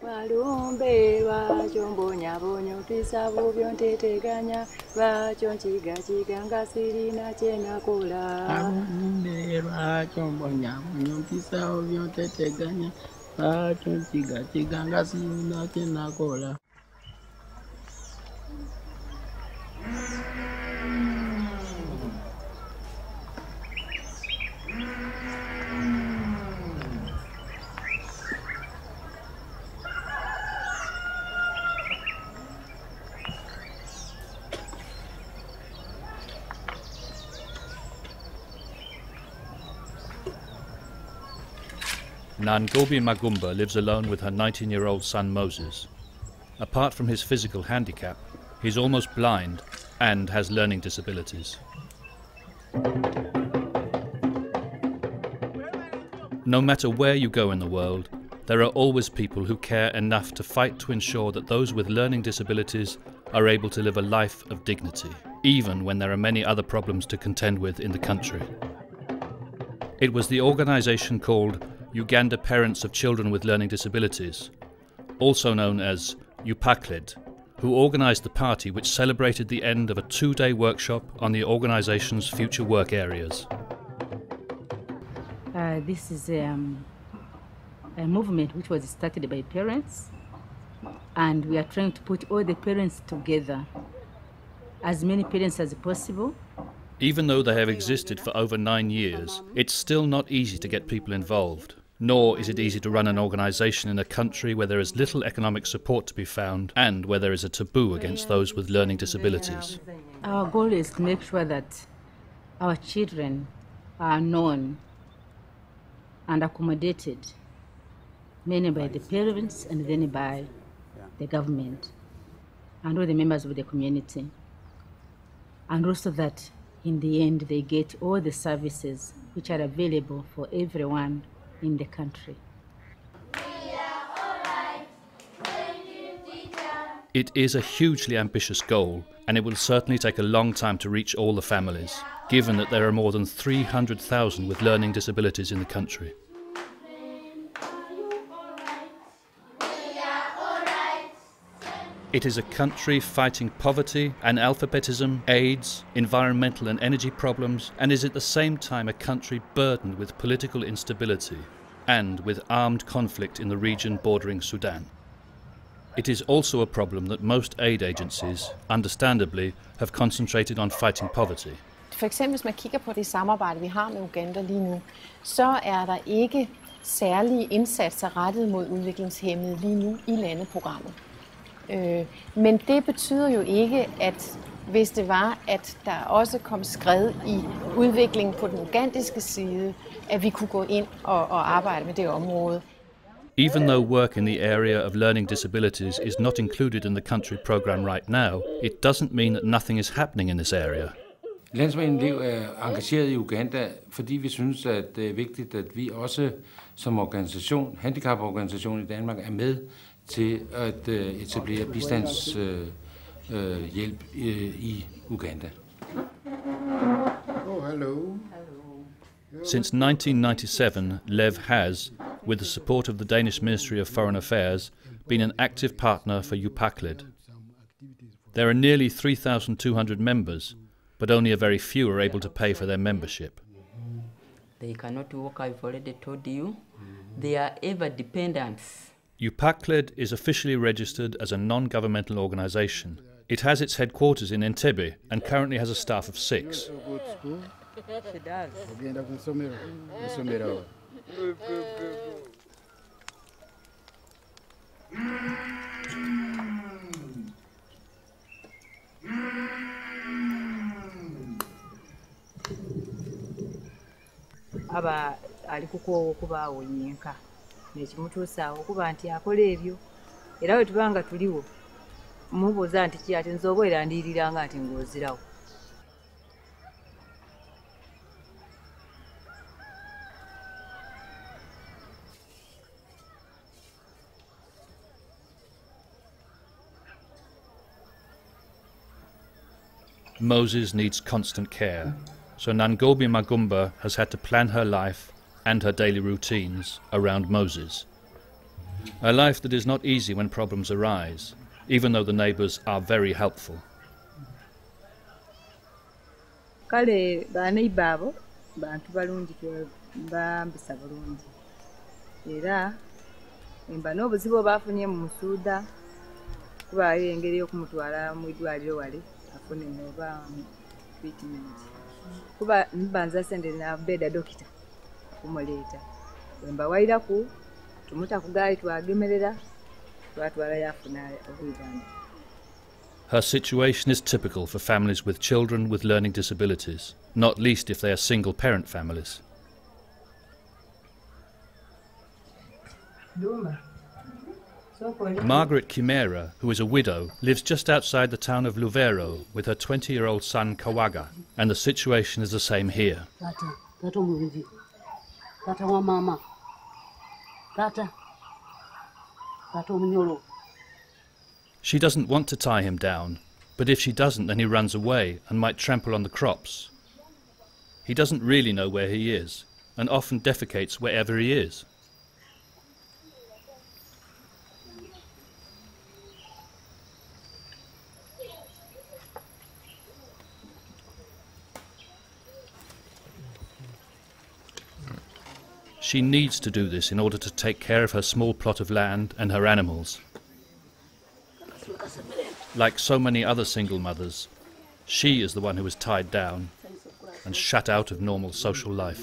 Walumbe wachombonya bonyo tisabo byonteteganya wachonchiga chiganga sirina chena kola. Walumbe wachombonya bonyo tisabo byonteteganya wachonchiga chiganga sirina chena kola. Nangobi Magumba lives alone with her 19-year-old son Moses. Apart from his physical handicap, he's almost blind and has learning disabilities. No matter where you go in the world, there are always people who care enough to fight to ensure that those with learning disabilities are able to live a life of dignity, even when there are many other problems to contend with in the country. It was the organisation called Uganda Parents of Children with Learning Disabilities, also known as UPACLED, who organised the party which celebrated the end of a 2-day workshop on the organisation's future work areas. This is a movement which was started by parents, and we are trying to put all the parents together, as many parents as possible. Even though they have existed for over 9 years, it's still not easy to get people involved. Nor is it easy to run an organisation in a country where there is little economic support to be found and where there is a taboo against those with learning disabilities. Our goal is to make sure that our children are known and accommodated, mainly by the parents and then by the government and all the members of the community. And also that in the end they get all the services which are available for everyone in the country. It is a hugely ambitious goal, and it will certainly take a long time to reach all the families, given that there are more than 300,000 with learning disabilities in the country. It is a country fighting poverty, analphabetism, AIDS, environmental and energy problems, and is at the same time a country burdened with political instability and with armed conflict in the region bordering Sudan. It is also a problem that most aid agencies, understandably, have concentrated on fighting poverty. For eksempel, hvis man kigger på det samarbejde, vi har med Uganda lige nu, så er der ikke særlige indsatser rettet mod udviklingshæmmede lige nu i landeprogrammet. Men det betyder jo ikke, at hvis det var, at der også kom skred i udviklingen på den ugandiske side, at vi kunne gå ind og arbejde med det område. Even though work in the area of learning disabilities is not included in the country program right now, it doesn't mean that nothing is happening in this area. Landsforeningen Lev er engageret i Uganda, fordi vi synes, at det er vigtigt, at vi også som organisation, handicaporganisation i Danmark, er med til at etablere bistandshjælp i Uganda. Oh, hello. Since 1997, LEV has, with the support of the Danish Ministry of Foreign Affairs, been an active partner for UPACLED. There are nearly 3,200 members, but only a very few are able to pay for their membership. They cannot work, I've already told you. They are ever dependents. UPACLED is officially registered as a non-governmental organisation. It has its headquarters in Entebbe and currently has a staff of 6. She does. Aba alikuko okubaawo nyenka nekimutuusaawo okuba nti akola ebyo era bwe tuba nga tuliwo mubuuza nti ki ati nze oba erandiiriranga nti ng'ozirawo. Moses needs constant care, so Nangobi Magumba has had to plan her life and her daily routines around Moses. A life that is not easy when problems arise, even though the neighbours are very helpful. Kale baneighbour abo bantu balungi bambisa bulungi era emba n'obuzibu obafunye mu musuuda kubaayo engeri y'okumutwala mu ddwaliro wale afune oba treatment kuba mbanza sente na beda dokita kumuleeta emba wairaku tumuta ku gaali twagemerera twatwala yafuna obuyiganda. Her situation is typical for families with children with learning disabilities, not least if they are single-parent families. Margaret Kimera, who is a widow, lives just outside the town of Luvero with her 20-year-old son Kawaga, and the situation is the same here. She doesn't want to tie him down, but if she doesn't, then he runs away and might trample on the crops. He doesn't really know where he is, and often defecates wherever he is. She needs to do this in order to take care of her small plot of land and her animals. Like so many other single mothers, she is the one who is tied down and shut out of normal social life.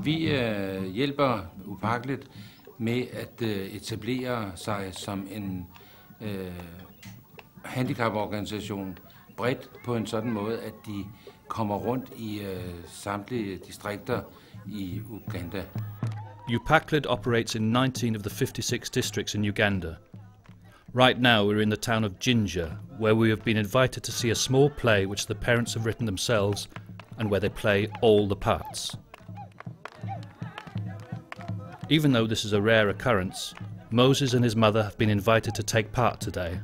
Vi hjælper upåagteligt med at etablere sig som en handicaporganisation bredt på en sådan måde, at de kommer rundt i samtlige distrikter i Uganda. UPACLID operates in 19 of the 56 districts in Uganda. Right now we're in the town of Jinja, where we have been invited to see a small play which the parents have written themselves and where they play all the parts. Even though this is a rare occurrence, Moses and his mother have been invited to take part today.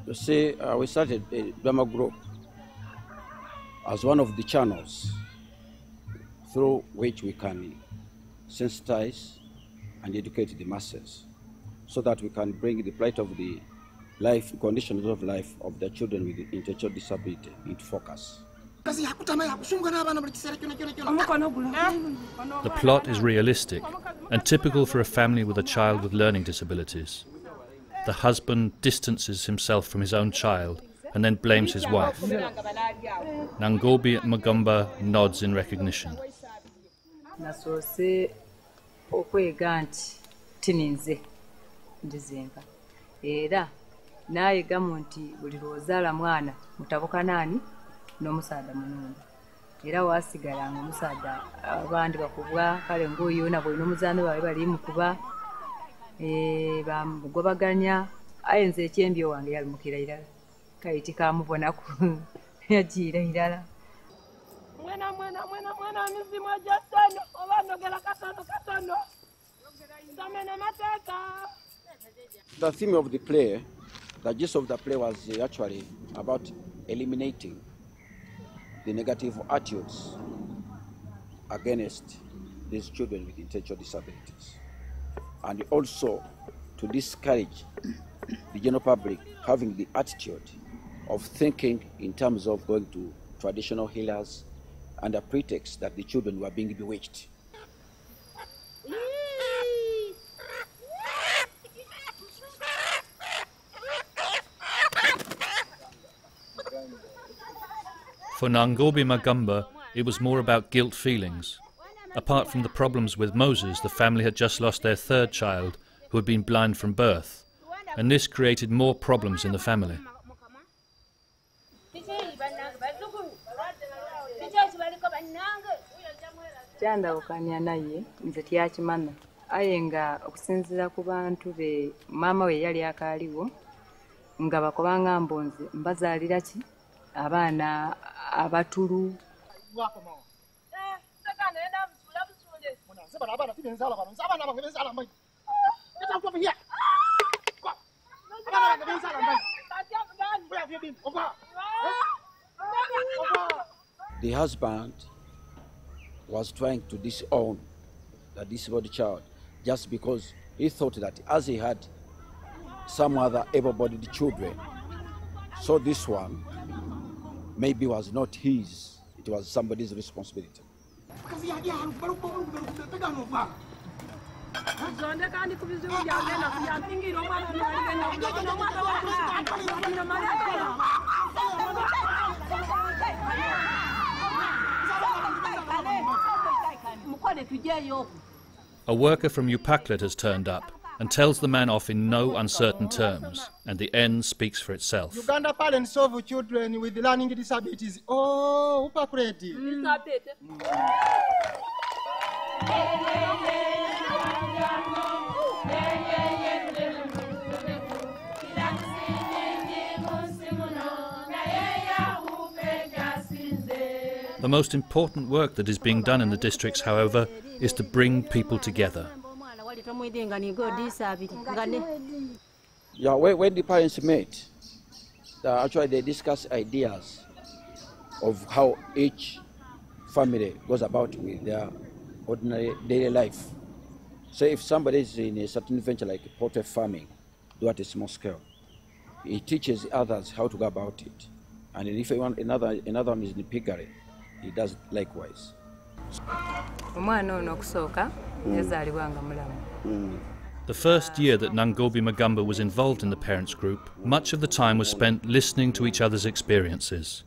You see, we started a drama group as one of the channels through which we can sensitize and educate the masses so that we can bring the plight of the life, conditions of life of the children with intellectual disability into focus. The plot is realistic and typical for a family with a child with learning disabilities. The husband distances himself from his own child and then blames his wife. Nangobi Magamba nods in recognition. Nasoose okwega nti tininze ndizenga era nayegamu nti buli lwozaala mwana mutabuka nani n'omusaada munonda era waasigalanga omusaada abandi bakubwa kale ng'oyo nabo n'omuzaano baabwe bali mukuba bamugobaganya aye nze ekyembyo wange yalimukira irala kayiti kamubonaku yagiira irala. The theme of the play, the gist of the play was actually about eliminating the negative attitudes against these children with intellectual disabilities, and also to discourage the general public having the attitude of thinking in terms of going to traditional healers under pretext that the children were being bewitched. For Nangobi Magamba, it was more about guilt feelings. Apart from the problems with Moses, the family had just lost their third child, who had been blind from birth, and this created more problems in the family. Kyandawukanya naye nze tyakimanya aye nga okusinziira ku bantu be maama we yali akaaliwo nga bakobanga mbonze mbazaalira ki abaana abatulu. The husband was trying to disown the disabled child just because he thought that as he had some other able-bodied children, so this one maybe was not his, it was somebody's responsibility. A worker from Upaklet has turned up and tells the man off in no uncertain terms, and the end speaks for itself. Uganda parents of children with learning disabilities. Oh, Upaklet. The most important work that is being done in the districts, however, is to bring people together. Yeah, when the parents met, actually they discussed ideas of how each family goes about with their ordinary daily life. So if somebody is in a certain venture like poultry farming, do at a small scale, he teaches others how to go about it. And if another one is in piggery, he does likewise. The first year that Nangobi Magamba was involved in the parents group, much of the time was spent listening to each other's experiences.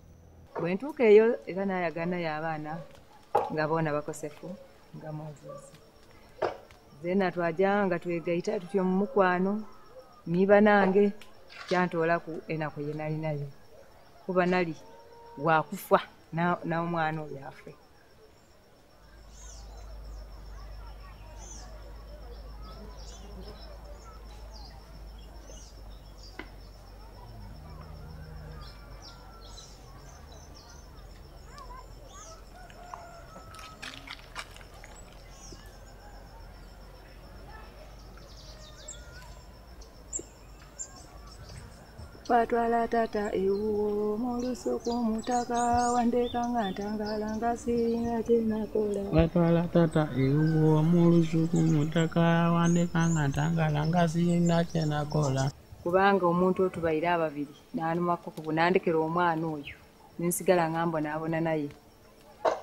Patwala tata ewuwo mulusuku mutaka wandeka ng'atangala nga sirina kyenakola. Patwala tata ewuwo mulusuku mutaka wandeka ng'atangala nga sirina kyenakola. Kubanga omuntu otubaire ababiri n'anumako ku bunandekera omwana oyo nensigala ng'ambo n'abona naye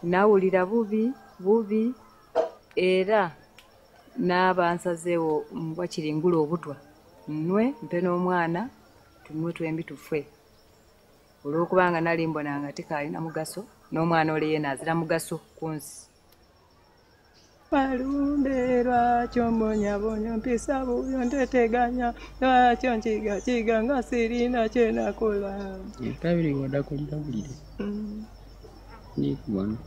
nawulira bubi era n'abansazeewo wakiringula obutwa nnwe mpe n'omwana tumwe twembi tufe olw'okubanga nali mbonanga tekaalina mugaso n'omwana oli ye naazira mugaso ku nsi. Balumbe lwakyo mbonyabonya mpisa buyo nteteganya lwakyo nkiga nga sirina kyenakola. Kabiri wadakulira bulire nikubona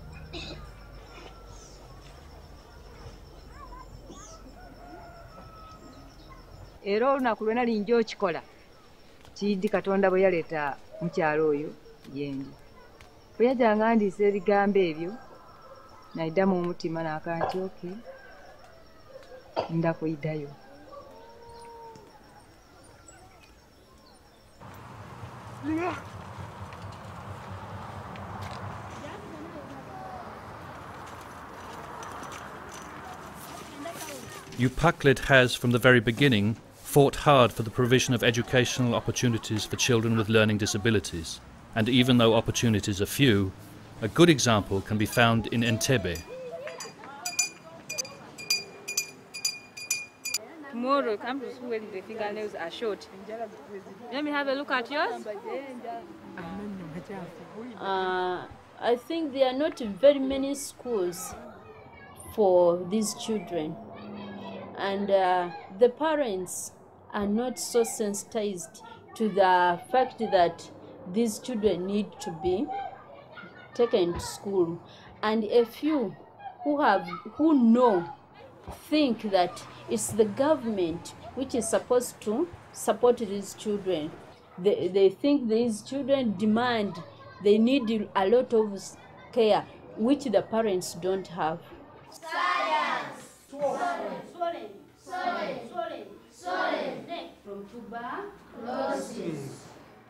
era olunaku lwe nali nja okikola Kiyidi Katonda bwe yaleeta mukyalo oyo yendi bwe yajjanga ndiisa ebigambo ebyo naiddamu omutima n'akanti oke ndakuyiddayo. Upaklet has, from the very beginning, fought hard for the provision of educational opportunities for children with learning disabilities, and even though opportunities are few, a good example can be found in Entebbe. Tomorrow, come to school when the fingernails are short. Let me have a look at yours. I think there are not very many schools for these children, and the parents are not so sensitized to the fact that these children need to be taken to school, and a few who know think that it's the government which is supposed to support these children. They think these children demand, they need a lot of care, which the parents don't have. Science!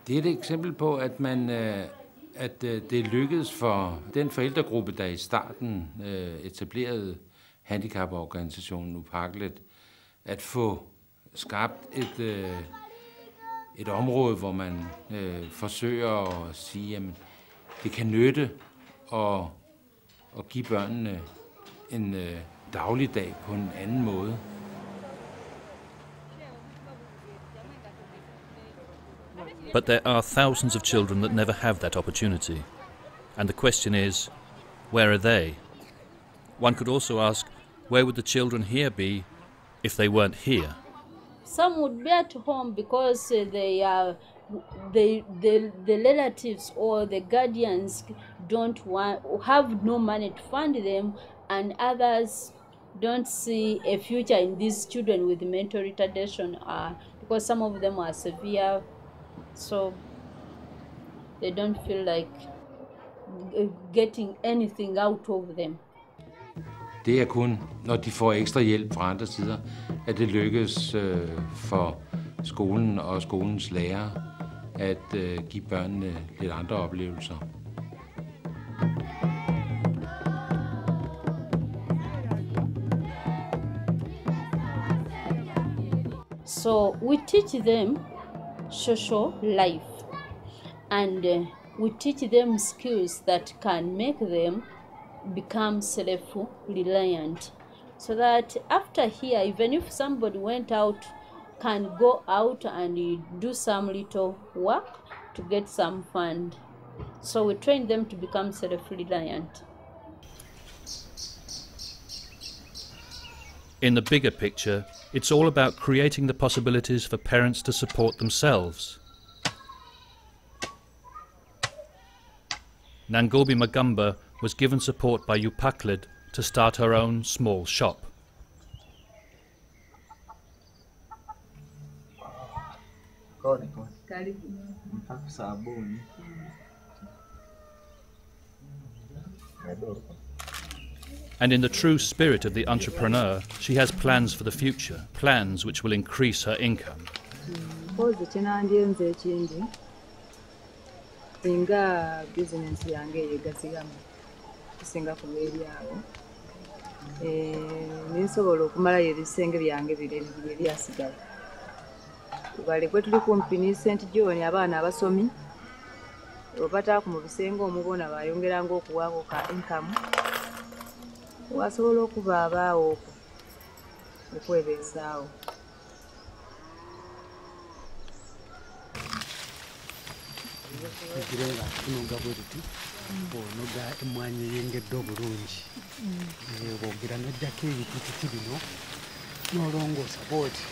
Det er et eksempel på, at det lykkedes for den forældregruppe, der i starten etablerede handicaporganisationen Upaklet, at få skabt et område, hvor man forsøger at sige, at det kan nytte at give børnene en dagligdag på en anden måde. But there are thousands of children that never have that opportunity. And the question is, where are they? One could also ask, where would the children here be if they weren't here? Some would be at home because the relatives or the guardians have no money to fund them, and others don't see a future in these children with mental retardation because some of them are severe, so they don't feel like getting anything out of them. Det er kun, når de får ekstra hjælp fra andre sider, at det lykkes for skolen og skolens lærere at give børnene lidt andre oplevelser. So we teach them social life, and we teach them skills that can make them become self-reliant, so that after here, even if somebody went out, can go out and do some little work to get some fund. So we train them to become self-reliant. In the bigger picture, it's all about creating the possibilities for parents to support themselves. Nangobi Magamba was given support by Upaklet to start her own small shop. And in the true spirit of the entrepreneur, she has plans for the future, plans which will increase her income. Singa business yange yegasigamu kusinga ku byabo ninsobola okumalayo ebisenge byange bireri ebyasigala tubale gwe tuli kumpi ni St. John abaana abasomi obataku mu bisenge omubona bayongeranga okuwaako ka income wasobola okuba abaawo okwebeesaawo. Kugirenga tunonga bweti bonoga emwanye yengedde obulungi bogira nojjako ebitititi bino nolongoosa bwoti.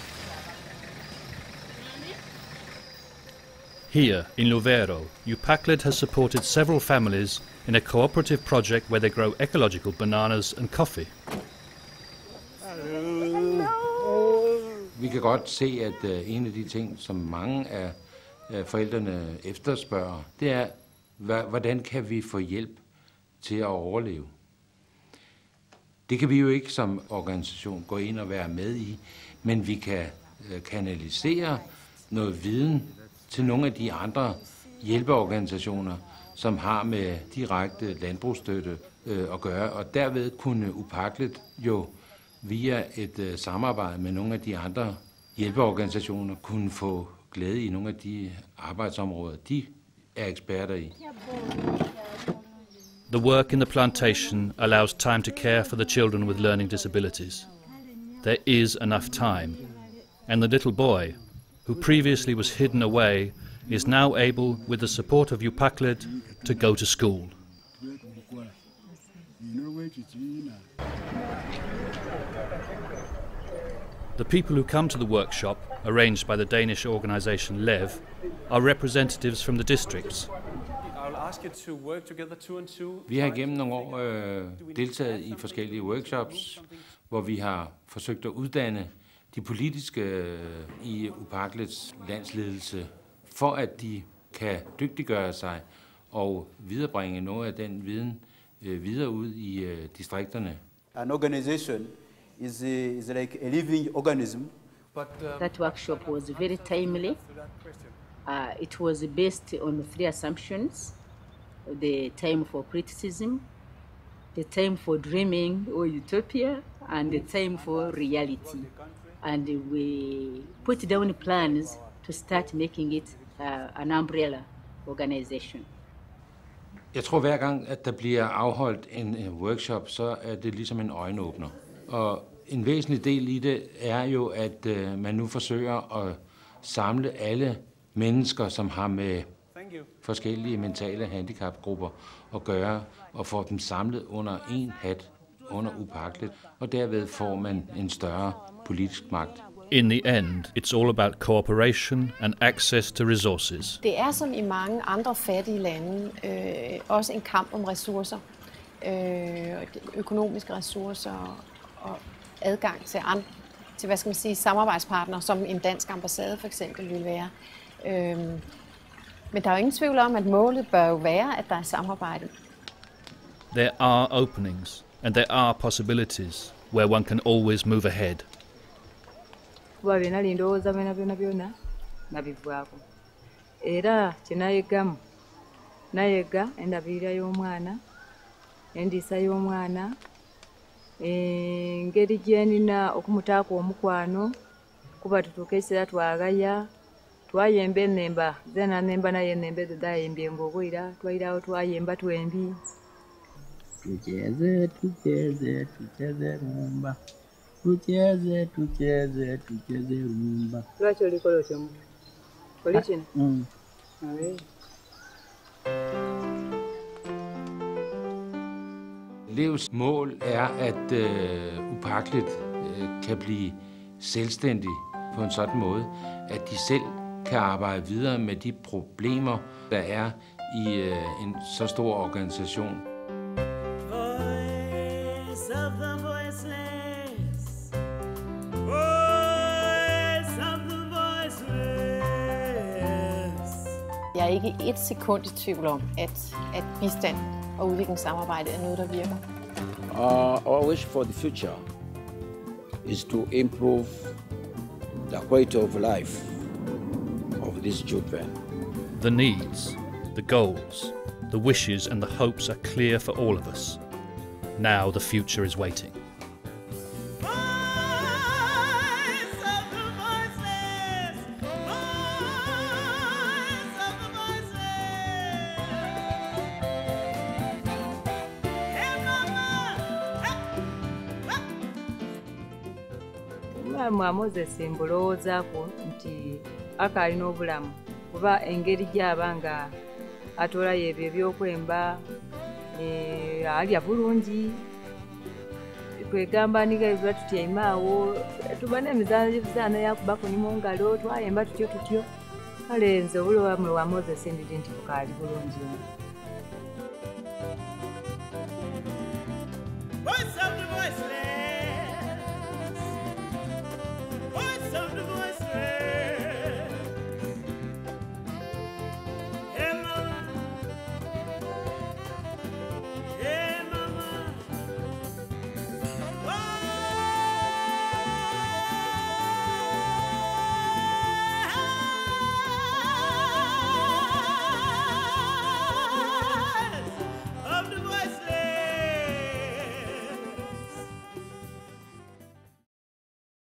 Here in Luvero, Upaklet has supported several families in a cooperative project where they grow ecological bananas and coffee. Vi kan godt se, at en af de ting, som mange af forældrene efterspørger, det er, hvordan kan vi få hjælp til at overleve? Det kan vi jo ikke som organisation gå ind og være med i, men vi kan kanalisere noget viden til nogle af de andre hjælpeorganisationer, som har med direkte landbrugsstøtte at gøre, og derved kunne Upaklet jo via et samarbejde med nogle af de andre hjælpeorganisationer kunne få glæde i nogle af de arbejdsområder, de er eksperter i. The work in the plantation allows time to care for the children with learning disabilities. There is enough time, and the little boy, who previously was hidden away, is now able, with the support of Upaklet, to go to school. The people who come to the workshop, arranged by the Danish organisation LEV, are representatives from the districts. Vi har gennem nogle år deltaget i forskellige workshops, hvor vi har forsøgt at uddanne de politiske i Upaklets landsledelse, for at de kan dygtiggøre sig og viderebringe noget af den viden videre ud i distrikterne. An organization is like a living organism. That workshop was very timely. It was based on 3 assumptions: the time for criticism, the time for dreaming or utopia, and the time for reality. And we put down plans to start making it an umbrella organization. Jeg tror, hver gang, at der bliver afholdt en workshop, så er det ligesom en øjenåbner. Og en væsentlig del i det er jo, at man nu forsøger at samle alle mennesker, som har med forskellige mentale handicapgrupper at gøre, og få dem samlet under en hat, under Upaklet, og derved får man en større politisk magt. In the end, it's all about cooperation and access to resources. Det er som i mange andre fattige lande også en kamp om ressourcer, økonomiske ressourcer og adgang til hvad skal man sige, samarbejdspartnere, som en dansk ambassade for eksempel vil være. Men der er jo ingen tvivl om, at målet bør jo være, at der er samarbejde. There are openings and there are possibilities where one can always move ahead. Kuba bina ndowooza byonna nabivwako. Era kyenayegamu nayega endabirira y'omwana, endiisa y'omwana, engeri gyenina okumutaako omukwano, kuba tutuuka ekiseera twagaya, twayemba ennemba, ze nanemba naye ennemba ezo dayembye ng'obwira, twayirawo twayemba twembi. Tucheze, tucheze, tucheze rumba. Tucheze, tucheze, tucheze rumba. Lwaki olikola otyo muntu? Oli kino? Awe. Levs mål er, at Upaklet kan blive selvstændig på en sådan måde, at de selv kan arbejde videre med de problemer, der er i en så stor organisation. Voice of the voiceless. Voice of the voiceless. Jeg er ikke et sekund i tvivl om, at bistand og udviklingssamarbejde er noget, der virker. Our wish for the future is to improve the quality of life of these children. The needs, the goals, the wishes and the hopes are clear for all of us. Now the future is waiting. Moses mbulowoozaako nti akalina obulamu kuba engeri gy'aba nga atolayo ebyo ebyokwemba alya bulungi kwegamba niga tutyaime awo tuba n'emizaano yakubako ni mu ngalo twayemba tutyo kale nze obulamu lwa Moses ndidi nti bukaali bulungi.